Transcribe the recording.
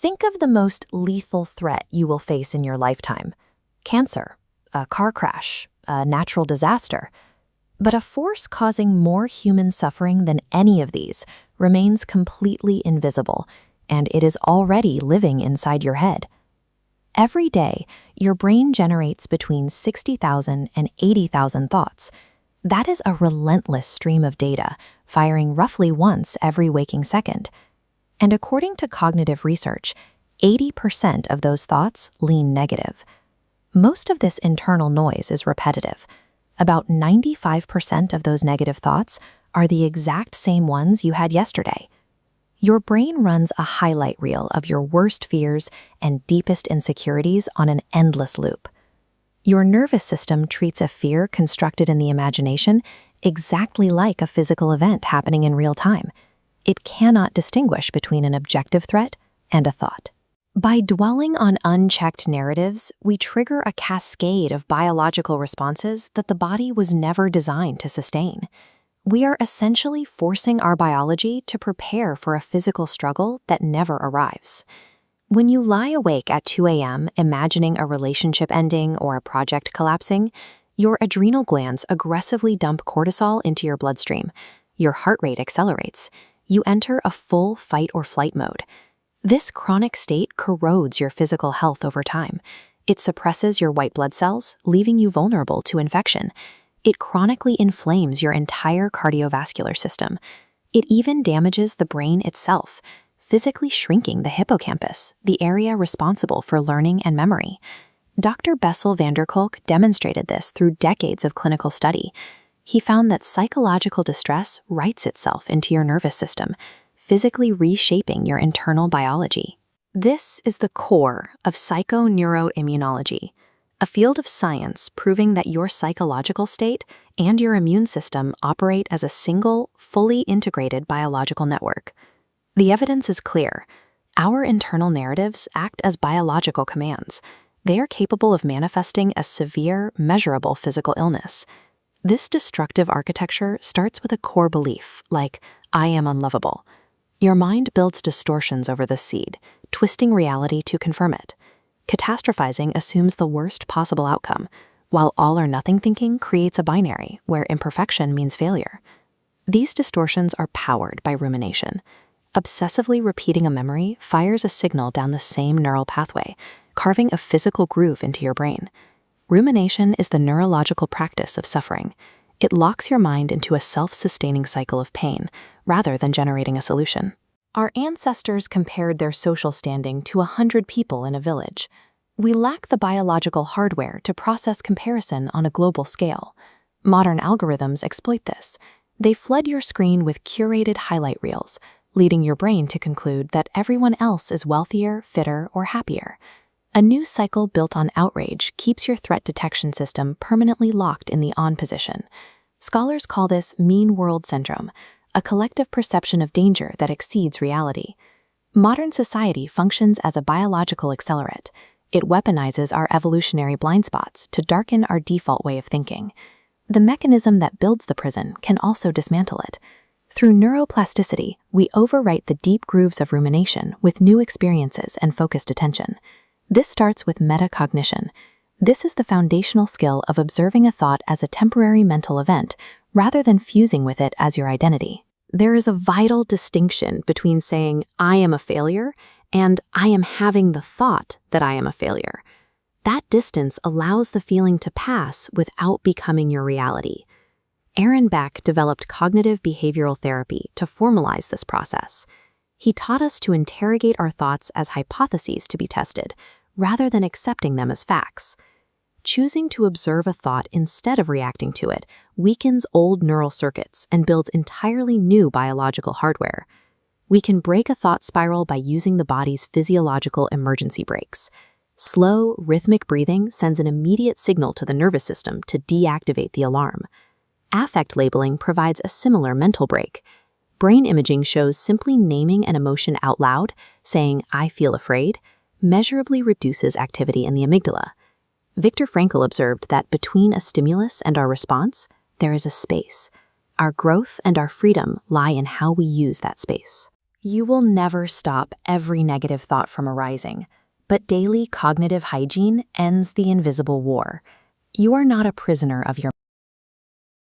Think of the most lethal threat you will face in your lifetime: cancer, a car crash, a natural disaster. But a force causing more human suffering than any of these remains completely invisible, and it is already living inside your head. Every day, your brain generates between 60,000 and 80,000 thoughts. That is a relentless stream of data, firing roughly once every waking second. And according to cognitive research, 80% of those thoughts lean negative. Most of this internal noise is repetitive. About 95% of those negative thoughts are the exact same ones you had yesterday. Your brain runs a highlight reel of your worst fears and deepest insecurities on an endless loop. Your nervous system treats a fear constructed in the imagination exactly like a physical event happening in real time. It cannot distinguish between an objective threat and a thought. By dwelling on unchecked narratives, we trigger a cascade of biological responses that the body was never designed to sustain. We are essentially forcing our biology to prepare for a physical struggle that never arrives. When you lie awake at 2 a.m. imagining a relationship ending or a project collapsing, your adrenal glands aggressively dump cortisol into your bloodstream. Your heart rate accelerates. You enter a full fight or flight mode. This chronic state corrodes your physical health over time. It suppresses your white blood cells, leaving you vulnerable to infection. It chronically inflames your entire cardiovascular system. It even damages the brain itself, physically shrinking the hippocampus, the area responsible for learning and memory. Dr. Bessel van der Kolk demonstrated this through decades of clinical study. He found that psychological distress writes itself into your nervous system, physically reshaping your internal biology. This is the core of psychoneuroimmunology, a field of science proving that your psychological state and your immune system operate as a single, fully integrated biological network. The evidence is clear. Our internal narratives act as biological commands. They are capable of manifesting a severe, measurable physical illness. This destructive architecture starts with a core belief, like, I am unlovable. Your mind builds distortions over this seed, twisting reality to confirm it. Catastrophizing assumes the worst possible outcome, while all-or-nothing thinking creates a binary where imperfection means failure. These distortions are powered by rumination. Obsessively repeating a memory fires a signal down the same neural pathway, carving a physical groove into your brain. Rumination is the neurological practice of suffering. It locks your mind into a self-sustaining cycle of pain, rather than generating a solution. Our ancestors compared their social standing to 100 people in a village. We lack the biological hardware to process comparison on a global scale. Modern algorithms exploit this. They flood your screen with curated highlight reels, leading your brain to conclude that everyone else is wealthier, fitter, or happier. A new cycle built on outrage keeps your threat detection system permanently locked in the on position. Scholars call this mean world syndrome, a collective perception of danger that exceeds reality. Modern society functions as a biological accelerant. It weaponizes our evolutionary blind spots to darken our default way of thinking. The mechanism that builds the prison can also dismantle it. Through neuroplasticity, we overwrite the deep grooves of rumination with new experiences and focused attention. This starts with metacognition. This is the foundational skill of observing a thought as a temporary mental event, rather than fusing with it as your identity. There is a vital distinction between saying, I am a failure, and I am having the thought that I am a failure. That distance allows the feeling to pass without becoming your reality. Aaron Beck developed cognitive behavioral therapy to formalize this process. He taught us to interrogate our thoughts as hypotheses to be tested, rather than accepting them as facts. Choosing to observe a thought instead of reacting to it weakens old neural circuits and builds entirely new biological hardware. We can break a thought spiral by using the body's physiological emergency brakes. Slow, rhythmic breathing sends an immediate signal to the nervous system to deactivate the alarm. Affect labeling provides a similar mental break. Brain imaging shows simply naming an emotion out loud, saying, I feel afraid, measurably reduces activity in the amygdala. Viktor Frankl observed that between a stimulus and our response, there is a space. Our growth and our freedom lie in how we use that space. You will never stop every negative thought from arising, but daily cognitive hygiene ends the invisible war. You are not a prisoner of your